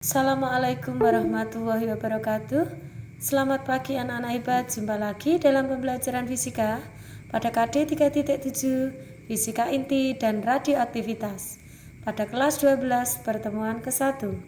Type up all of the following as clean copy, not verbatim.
Assalamualaikum warahmatullahi wabarakatuh. Selamat pagi anak-anak hebat. Jumpa lagi dalam pembelajaran fisika pada KD 3.7 Fisika Inti dan Radioaktivitas pada kelas 12 pertemuan ke-1.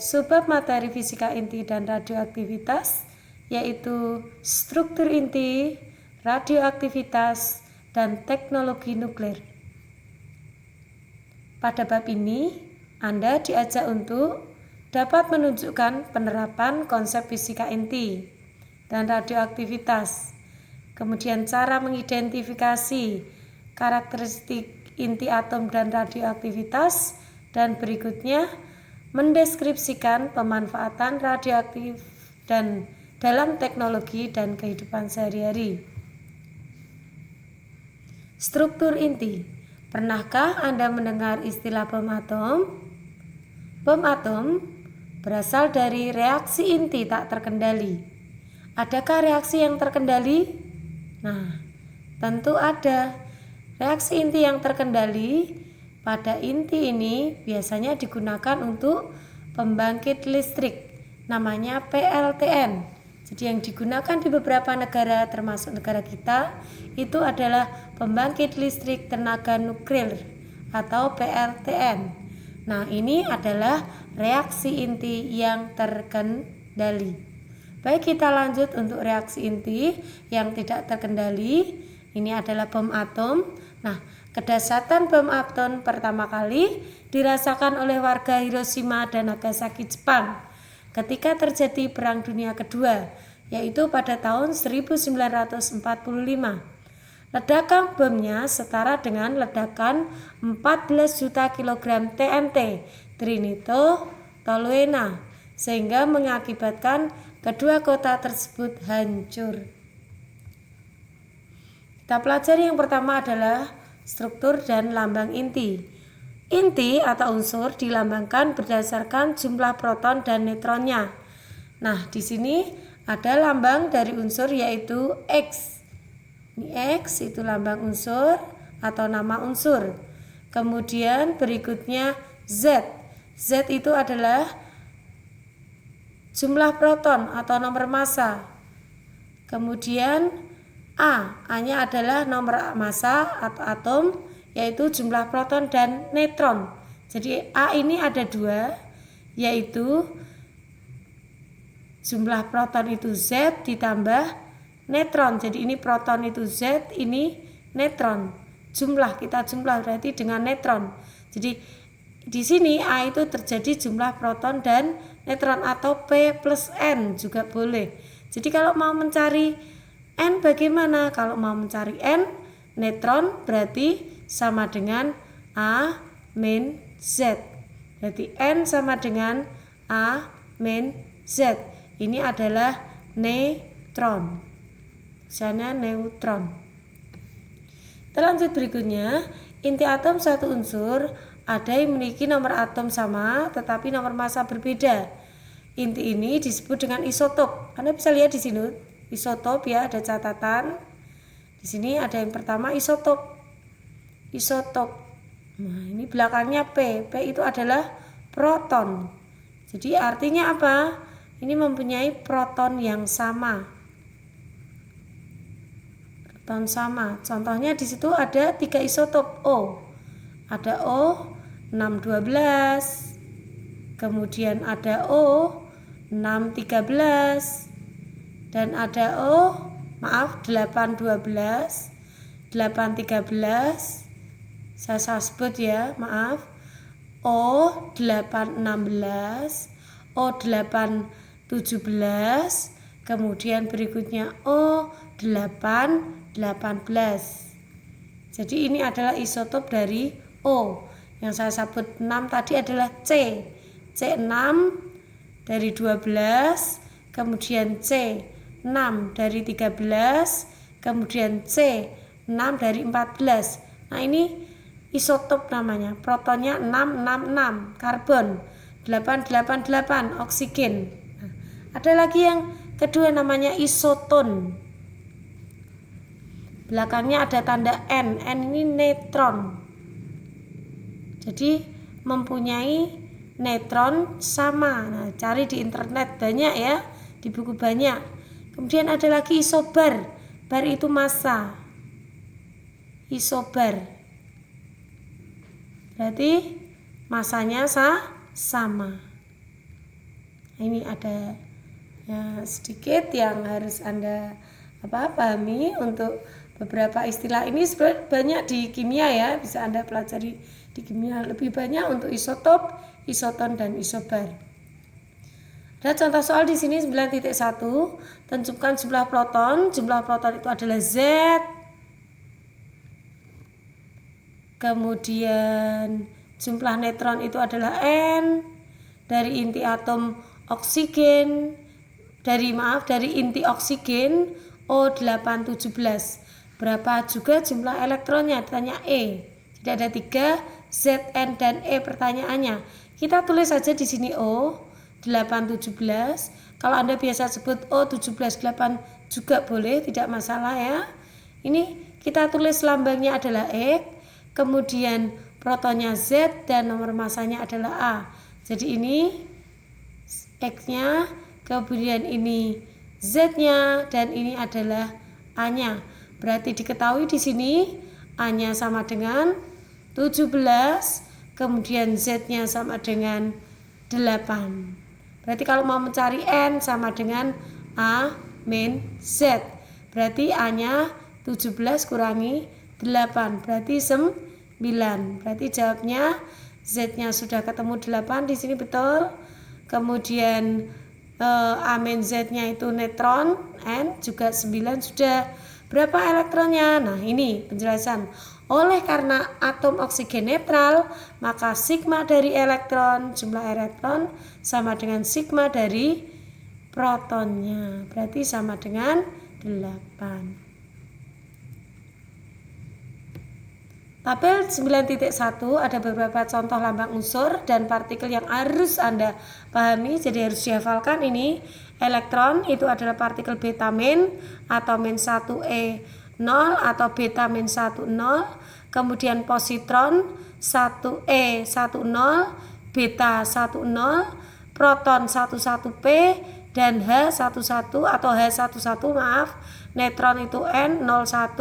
Subbab materi fisika inti dan radioaktivitas yaitu struktur inti, radioaktivitas, dan teknologi nuklir. Pada bab ini, Anda diajak untuk dapat menunjukkan penerapan konsep fisika inti dan radioaktivitas, kemudian cara mengidentifikasi karakteristik inti atom dan radioaktivitas, dan berikutnya mendeskripsikan pemanfaatan radioaktif dan dalam teknologi dan kehidupan sehari-hari. Struktur inti. Pernahkah Anda mendengar istilah bom atom? Bom atom berasal dari reaksi inti tak terkendali. Adakah reaksi yang terkendali? Nah, tentu ada. Reaksi inti yang terkendali pada inti ini biasanya digunakan untuk pembangkit listrik, namanya PLTN. Jadi yang digunakan di beberapa negara termasuk negara kita itu adalah pembangkit listrik tenaga nuklir atau PLTN. Nah, ini adalah reaksi inti yang terkendali. Baik, kita lanjut untuk reaksi inti yang tidak terkendali. Ini adalah bom atom. Nah, kedahsyatan bom atom pertama kali dirasakan oleh warga Hiroshima dan Nagasaki, Jepang ketika terjadi Perang Dunia Kedua, yaitu pada tahun 1945. Ledakan bomnya setara dengan ledakan 14 juta kilogram TNT, trinitotoluena, sehingga mengakibatkan kedua kota tersebut hancur. Kita pelajari yang pertama adalah struktur dan lambang inti. Inti atau unsur dilambangkan berdasarkan jumlah proton dan neutronnya. Nah, di sini ada lambang dari unsur yaitu X. Ini X itu lambang unsur atau nama unsur. Kemudian berikutnya Z. Z itu adalah jumlah proton atau nomor massa. Kemudian A-nya adalah nomor massa atau atom, yaitu jumlah proton dan neutron. Jadi A ini ada dua, yaitu jumlah proton itu Z ditambah neutron. Jadi ini proton itu Z, ini neutron. Kita jumlah berarti dengan neutron. Jadi di sini A itu terjadi jumlah proton dan neutron atau P plus N juga boleh. Jadi kalau mau mencari N bagaimana? Kalau mau mencari N, neutron berarti sama dengan A min Z. Berarti N sama dengan A min Z. Ini adalah neutron. Misalnya neutron. Kita lanjut berikutnya. Inti atom satu unsur ada yang memiliki nomor atom sama tetapi nomor massa berbeda. Inti ini disebut dengan isotop. Anda bisa lihat di sini isotop ya, ada catatan. Di sini ada yang pertama isotop. Nah, ini belakangnya P. P itu adalah proton. Jadi artinya apa? Ini mempunyai proton yang sama. Proton sama. Contohnya di situ ada 3 isotop O. Ada O 612. Kemudian ada O 613. Dan ada 812, 813. Saya sebut ya, maaf. O816, O817, kemudian berikutnya O818. Jadi ini adalah isotop dari O. Yang saya sebut 6 tadi adalah C. C6 dari 12, kemudian C6 dari 13, kemudian C6 dari 14. Nah, ini isotop namanya. Protonnya 666, karbon 888, oksigen. Nah, ada lagi yang kedua namanya isoton. belakangnya ada tanda N. N ini neutron. Jadi mempunyai neutron sama. Nah, cari di internet banyak ya, di buku banyak. Kemudian ada lagi isobar. Bar itu massa. Isobar. Berarti massanya sama. Ini ada ya, sedikit yang harus Anda pahami untuk beberapa istilah ini. Banyak di kimia ya, bisa Anda pelajari di kimia lebih banyak untuk isotop, isoton, dan isobar. Ada contoh soal di sini 9.1, tentukan jumlah proton. Jumlah proton itu adalah Z. Kemudian jumlah neutron itu adalah N. Dari inti atom oksigen, dari inti oksigen O817. Berapa juga jumlah elektronnya? Ditanya E. Jadi ada 3, Z, N, dan E pertanyaannya. Kita tulis saja di sini O817. Kalau Anda biasa sebut O17 8 juga boleh, tidak masalah ya. Ini kita tulis lambangnya adalah X, kemudian protonnya Z, dan nomor masanya adalah A. Jadi ini X-nya, kemudian ini Z-nya, dan ini adalah A-nya. Berarti diketahui di sini A-nya sama dengan 17, kemudian Z-nya sama dengan 8. Berarti kalau mau mencari N sama dengan A min Z. Berarti A-nya 17 kurangi 8, berarti 9. Berarti jawabnya Z-nya sudah ketemu 8 di sini betul. Kemudian A min Z-nya itu neutron, N juga 9 sudah. Berapa elektronnya? Nah, ini penjelasan. Oleh karena atom oksigen netral, maka sigma dari elektron, jumlah elektron sama dengan sigma dari protonnya. Berarti sama dengan 8. Tabel 9.1 ada beberapa contoh lambang unsur dan partikel yang harus Anda pahami, jadi harus dihafalkan ini. Elektron itu adalah partikel beta min atau min 1e 0 atau beta min 1 0. Kemudian positron 1e 1 0, beta 1 0, proton 11p, dan H11 atau H11 neutron itu N01,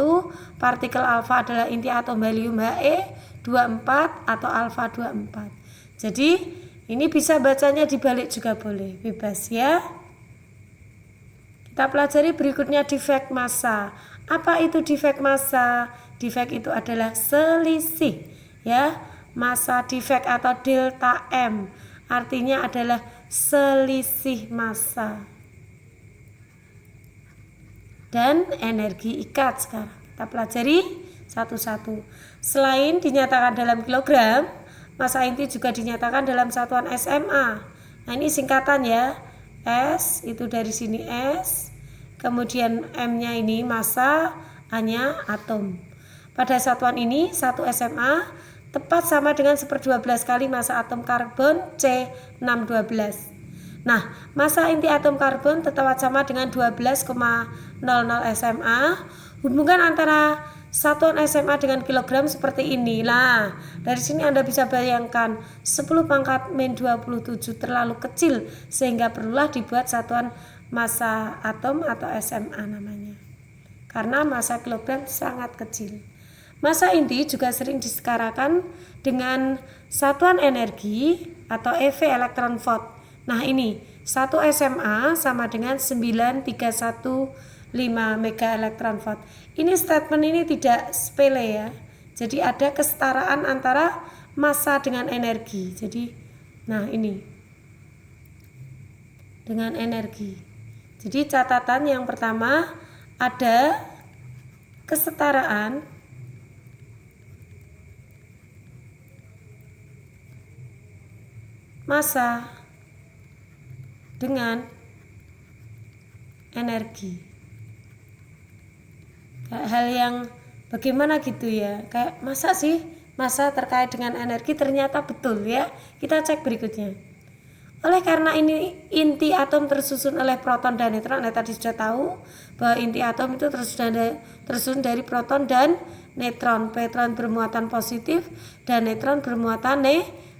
partikel alfa adalah inti atom helium He24 atau alfa 24. Jadi ini bisa bacanya dibalik juga boleh, bebas ya. Kita pelajari berikutnya defek massa. Apa itu defek massa? Defek itu adalah selisih ya. Massa defek atau delta M artinya adalah selisih massa dan energi ikat. Sekarang kita pelajari satu-satu. Selain dinyatakan dalam kilogram, massa inti juga dinyatakan dalam satuan SMA. Nah, ini singkatan ya. S itu dari sini S, kemudian M-nya ini massa, A-nya atom. Pada satuan ini 1 SMA tepat sama dengan 1/12 kali massa atom karbon C612. Nah, massa inti atom karbon tetap sama dengan 12,00 SMA. Hubungan antara satuan SMA dengan kilogram seperti ini. Nah, dari sini Anda bisa bayangkan 10 pangkat min 27 terlalu kecil sehingga perlulah dibuat satuan massa atom atau SMA namanya. Karena massa kilogram sangat kecil. Massa inti juga sering disetarakan dengan satuan energi atau EV elektron volt. Nah, ini 1 SMA sama dengan 9315 mega elektron volt. Ini statement ini tidak sepele ya. Jadi ada kesetaraan antara massa dengan energi. Jadi nah ini dengan energi. Jadi catatan yang pertama ada kesetaraan massa dengan energi. Hal yang bagaimana gitu ya, kayak masa sih massa terkait dengan energi, ternyata betul ya. Kita cek berikutnya. Oleh karena ini inti atom tersusun oleh proton dan neutron, tadi sudah tahu bahwa inti atom itu tersusun dari proton dan neutron. Proton bermuatan positif dan neutron bermuatan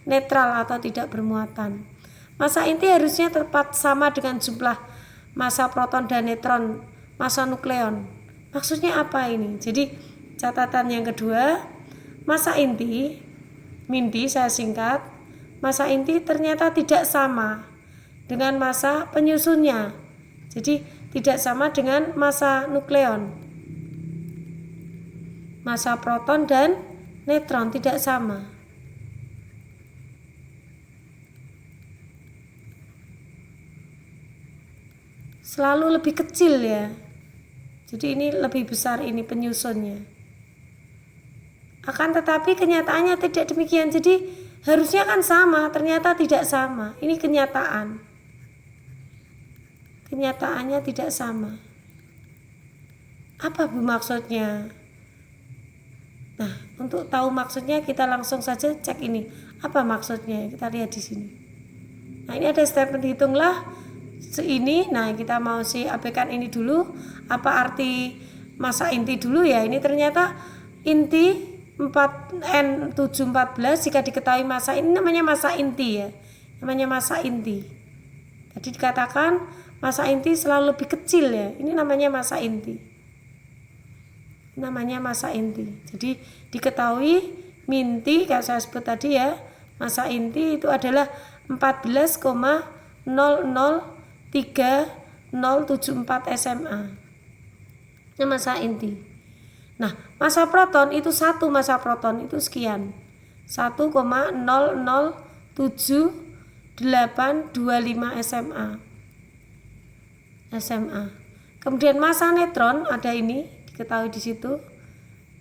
netral atau tidak bermuatan. Massa inti harusnya tepat sama dengan jumlah massa proton dan neutron, massa nukleon. Maksudnya apa ini? Jadi catatan yang kedua, massa inti saya singkat, massa inti ternyata tidak sama dengan massa penyusunnya. Jadi tidak sama dengan massa nukleon. Massa proton dan neutron tidak sama. Selalu lebih kecil ya. Jadi ini lebih besar ini penyusunnya. Akan tetapi kenyataannya tidak demikian. Jadi harusnya kan sama, ternyata tidak sama. Ini kenyataan. Kenyataannya tidak sama. Apa Bu maksudnya? Nah, untuk tahu maksudnya kita langsung saja cek ini. Apa maksudnya? Kita lihat di sini. Nah, ini ada statement hitunglah ini. Nah, kita mau abaikan ini dulu. Apa arti massa inti dulu ya? Ini ternyata inti 4N714 jika diketahui massa ini namanya massa inti ya. Namanya massa inti. Tadi dikatakan massa inti selalu lebih kecil ya. Ini namanya massa inti. Namanya massa inti. Jadi diketahui minti kayak saya sebut tadi ya. Massa inti itu adalah 14,003074 SMA. Ini massa inti. Nah, massa proton itu satu massa proton itu sekian. 1,007825 SMA. Kemudian massa neutron ada ini, diketahui di situ.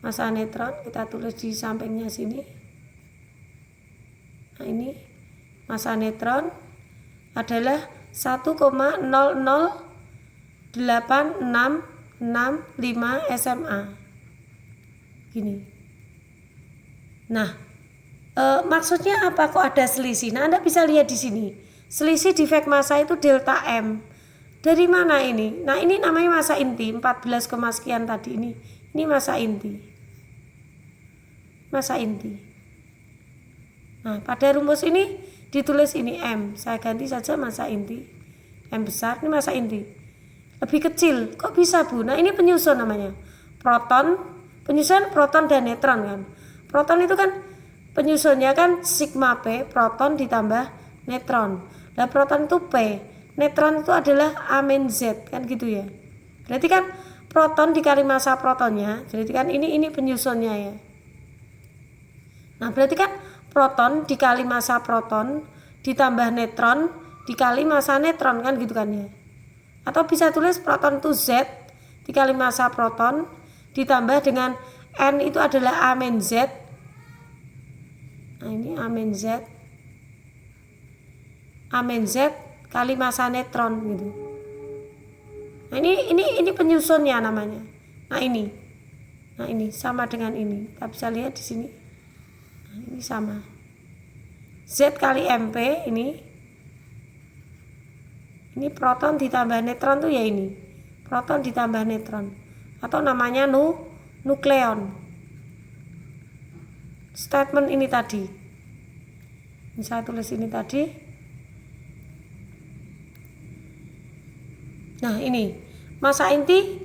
Massa neutron kita tulis di sampingnya sini. Nah, ini massa neutron adalah 1,008665 SMA. Gini. Nah, maksudnya apa kok ada selisih? Nah, Anda bisa lihat di sini. Selisih defek massa itu delta M. Dari mana ini? Nah, ini namanya massa inti 14, sekian tadi ini. Ini massa inti. Massa inti. Nah, pada rumus ini ditulis ini M. Saya ganti saja massa inti. M besar, ini massa inti. Lebih kecil. Kok bisa, Bu? Nah, ini penyusun namanya. Penyusun proton dan neutron kan. Proton itu kan penyusunnya kan sigma P, proton ditambah neutron. Nah, proton itu P, neutron itu adalah A-Z kan gitu ya. Berarti kan proton dikali massa protonnya, berarti kan ini penyusunnya ya. Nah, berarti kan proton dikali massa proton ditambah neutron dikali massa neutron kan gitu kan ya. Atau bisa tulis proton itu Z dikali massa proton ditambah dengan N itu adalah A-Z. Nah, ini A-Z. A-Z kali massa neutron gitu. Nah, ini penyusunnya namanya. Nah, ini sama dengan ini. Kita bisa lihat di sini. Nah, ini sama. Z kali MP ini proton ditambah neutron tuh ya ini. Proton ditambah neutron. Atau namanya nukleon. Statement ini tadi. Saya tulis ini tadi. Nah, ini massa inti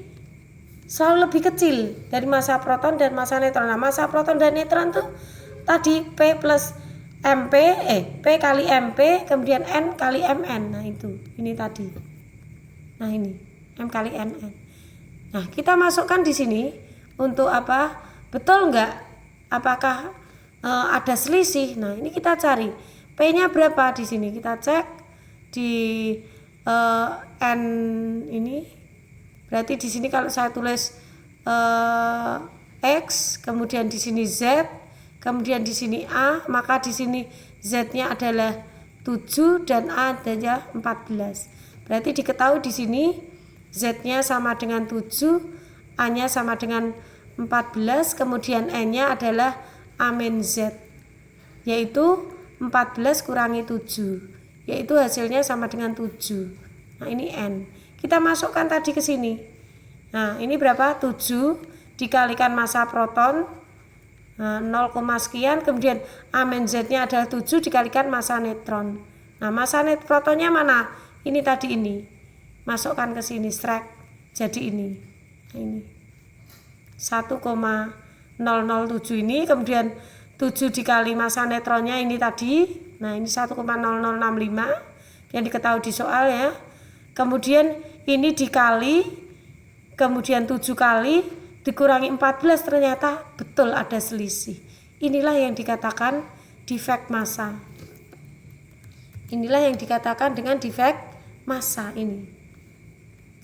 selalu lebih kecil dari massa proton dan massa neutron. Nah, massa proton dan neutron tuh tadi P plus MP, P kali MP, kemudian N kali Mn. Nah, itu. Ini tadi. Nah, ini M kali Nn. Nah, kita masukkan di sini untuk apa? Betul enggak? Apakah ada selisih? Nah, ini kita cari. P-nya berapa di sini? Kita cek di N ini. Berarti di sini kalau saya tulis X, kemudian di sini Z, kemudian di sini A, maka di sini Z-nya adalah 7 dan A adalah 14. Berarti diketahui di sini Z-nya sama dengan 7, A-nya sama dengan 14, kemudian N-nya adalah A-Z, yaitu 14 kurangi 7. yaitu hasilnya sama dengan 7. Nah ini N. Kita masukkan tadi ke sini. Nah ini berapa? 7 dikalikan massa proton 0, sekian. Kemudian A min Z nya adalah 7 dikalikan massa neutron. Nah massa protonnya mana? Ini tadi ini. Masukkan ke sini, strike. Jadi ini. Nah ini 1,007 ini. Kemudian 7 dikali massa neutronnya ini tadi. Nah ini 1,0065 yang diketahui di soal ya. Kemudian ini dikali, kemudian 7 kali dikurangi 14, ternyata betul ada selisih. Inilah yang dikatakan defect massa. Inilah yang dikatakan dengan defect massa ini.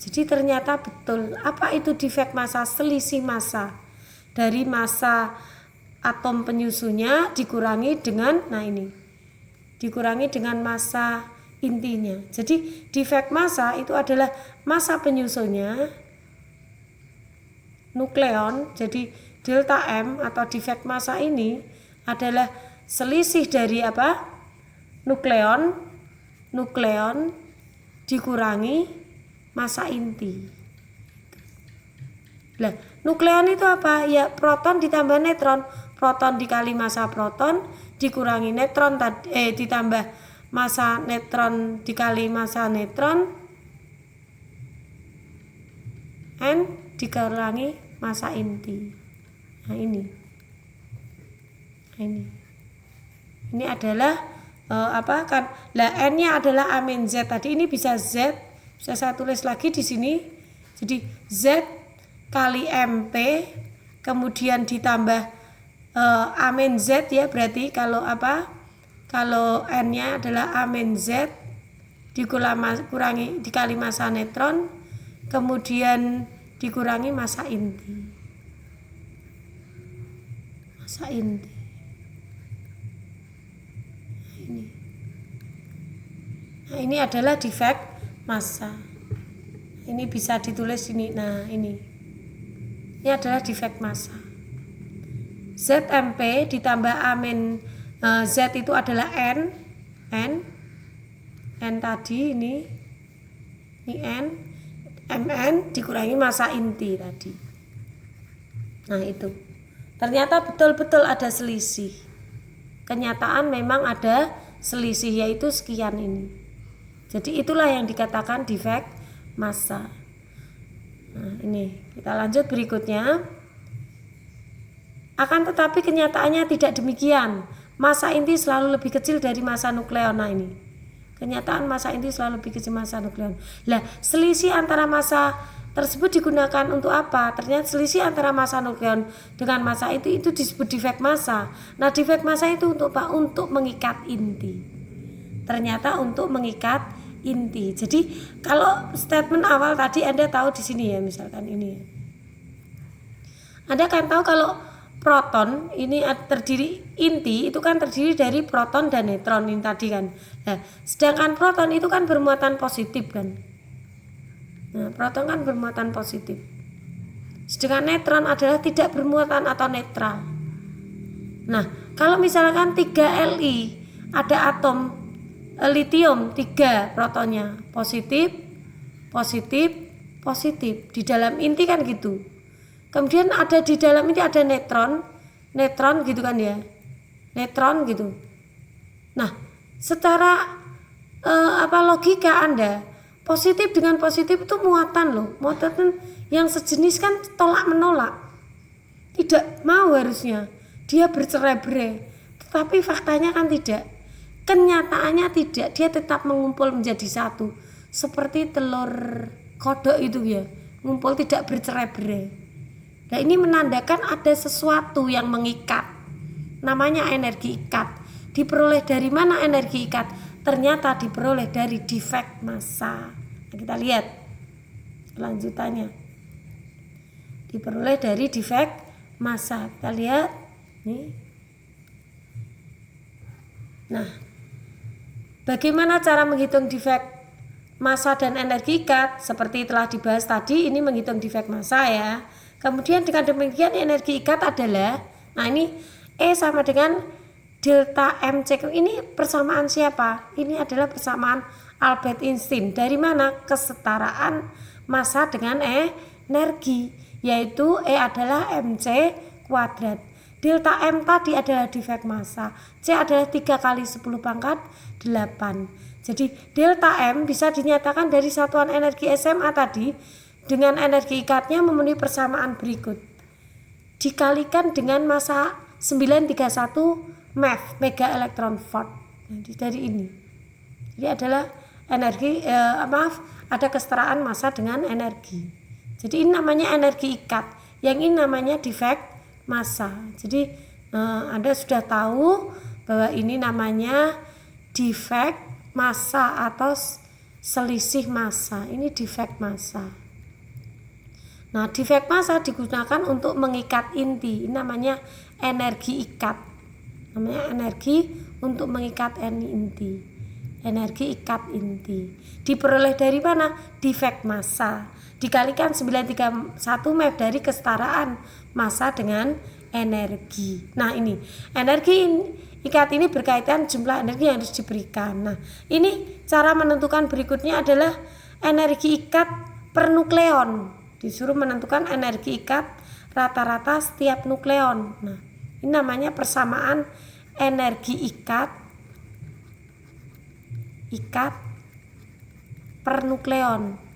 Jadi ternyata betul. Apa itu defect massa? Selisih massa dari massa atom penyusunnya dikurangi dengan, nah ini, dikurangi dengan massa intinya. Jadi defect massa itu adalah massa penyusunnya nukleon. Jadi delta M atau defect massa ini adalah selisih dari apa? Nukleon dikurangi massa inti. Nah, nukleon itu apa? Ya proton ditambah neutron. Proton dikali massa proton dikurangi neutron ditambah massa neutron dikali massa neutron N dikurangi massa inti. Nah ini. Nah, ini adalah apa kan? Lah N-nya adalah A min Z tadi. Ini bisa Z. Bisa saya tulis lagi di sini. Jadi Z kali MP kemudian ditambah A min Z ya, berarti kalau apa? Kalau N-nya adalah A min Z dikali massa neutron kemudian dikurangi massa inti. Massa inti. Nah, ini adalah defect massa. Ini bisa ditulis ini. Nah, ini. Ini adalah defect massa. ZMP ditambah A min Z itu adalah N tadi ini N, Mn dikurangi massa inti tadi. Nah itu, ternyata betul-betul ada selisih. Kenyataan memang ada selisih, yaitu sekian ini. Jadi itulah yang dikatakan defect massa. Nah ini, kita lanjut berikutnya. Akan tetapi kenyataannya tidak demikian. Massa inti selalu lebih kecil dari massa nukleon. Nah ini, kenyataan massa inti selalu lebih kecil massa nukleon. Lah, selisih antara massa tersebut digunakan untuk apa? Ternyata selisih antara massa nukleon dengan massa itu disebut defect massa. Nah, defect massa itu untuk apa? Untuk mengikat inti. Ternyata untuk mengikat inti. Jadi kalau statement awal tadi Anda tahu di sini ya, misalkan ini ya. Anda kan tahu kalau proton ini terdiri, inti itu kan terdiri dari proton dan neutron ini tadi kan. Nah, sedangkan proton itu kan bermuatan positif kan. Nah, proton kan bermuatan positif. Sedangkan neutron adalah tidak bermuatan atau netral. Nah, kalau misalkan 3 Li ada atom litium 3 protonnya positif, positif, positif di dalam inti kan gitu. Kemudian ada di dalam ini ada neutron gitu kan ya, neutron gitu. Nah, secara logika Anda, positif dengan positif itu muatan loh, muatan yang sejenis kan tolak menolak, tidak mau harusnya dia bercerai-berai, tetapi faktanya kan tidak, kenyataannya tidak, dia tetap mengumpul menjadi satu, seperti telur kodok itu ya, ngumpul tidak bercerai-berai. Nah ini menandakan ada sesuatu yang mengikat, namanya energi ikat. Diperoleh dari mana energi ikat? Ternyata diperoleh dari defect massa. Nah, kita lihat lanjutannya. Diperoleh dari defect massa. Kita lihat nih. Nah, bagaimana cara menghitung defect massa dan energi ikat? Seperti telah dibahas tadi, ini menghitung defect massa ya. Kemudian dengan demikian energi ikat adalah, nah ini E sama dengan delta MC ini persamaan siapa? Ini adalah persamaan Albert Einstein. Dari mana? Kesetaraan massa dengan energi, yaitu E adalah MC kuadrat. Delta M tadi adalah defek massa, C adalah 3 kali 10 pangkat 8. Jadi delta M bisa dinyatakan dari satuan energi SMA tadi dengan energi ikatnya memenuhi persamaan berikut. Dikalikan dengan massa 931 MeV, mega elektron volt. Jadi dari ini. Jadi adalah energi ada kesetaraan massa dengan energi. Jadi ini namanya energi ikat. Yang ini namanya defek massa. Jadi Anda sudah tahu bahwa ini namanya defek massa atau selisih massa. Ini defek massa. Nah, defek massa digunakan untuk mengikat inti. Ini namanya energi ikat. Namanya energi untuk mengikat inti. Energi ikat inti. Diperoleh dari mana? Defek massa. Dikalikan 931 MeV dari kesetaraan massa dengan energi. Nah, ini energi ikat ini berkaitan jumlah energi yang harus diberikan. Nah, ini cara menentukan berikutnya adalah energi ikat per nukleon. Disuruh menentukan energi ikat rata-rata setiap nukleon. Nah, ini namanya persamaan energi ikat per nukleon.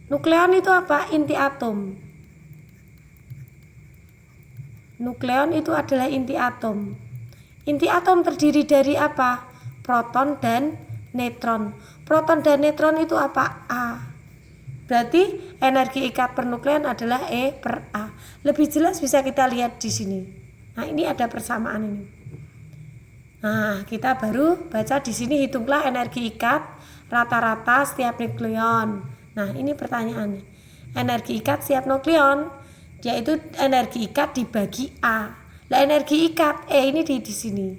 Nukleon itu apa? Inti atom. Nukleon itu adalah inti atom. Inti atom terdiri dari apa? Proton dan neutron. Proton dan neutron itu apa? A. Berarti energi ikat per nukleon adalah E per A. Lebih jelas bisa kita lihat di sini. Nah, ini ada persamaan ini. Nah, kita baru baca di sini, hitunglah energi ikat rata-rata setiap nukleon. Nah, ini pertanyaannya. Energi ikat setiap nukleon yaitu energi ikat dibagi A. Nah, energi ikat E ini di sini.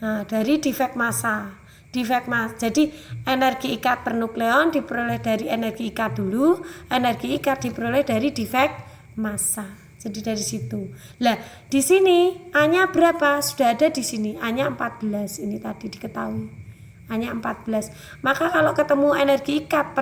Nah, dari defek massa. Jadi energi ikat per nukleon diperoleh dari energi ikat dulu, energi ikat diperoleh dari defek massa. Jadi dari situ. Lah, di sini A-nya berapa? Sudah ada di sini. A-nya 14. Ini tadi diketahui. A-nya 14. Maka kalau ketemu energi ikat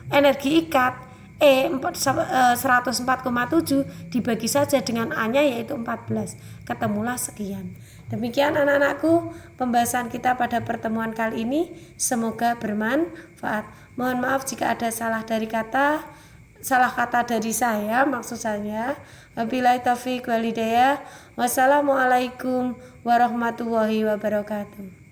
energi ikat E 104,7 dibagi saja dengan A-nya yaitu 14. Ketemulah sekian. Demikian anak-anakku pembahasan kita pada pertemuan kali ini, semoga bermanfaat. Mohon maaf jika ada salah kata dari saya, maksud saya. Wabillahi taufiq wal hidayah. Wassalamualaikum warahmatullahi wabarakatuh.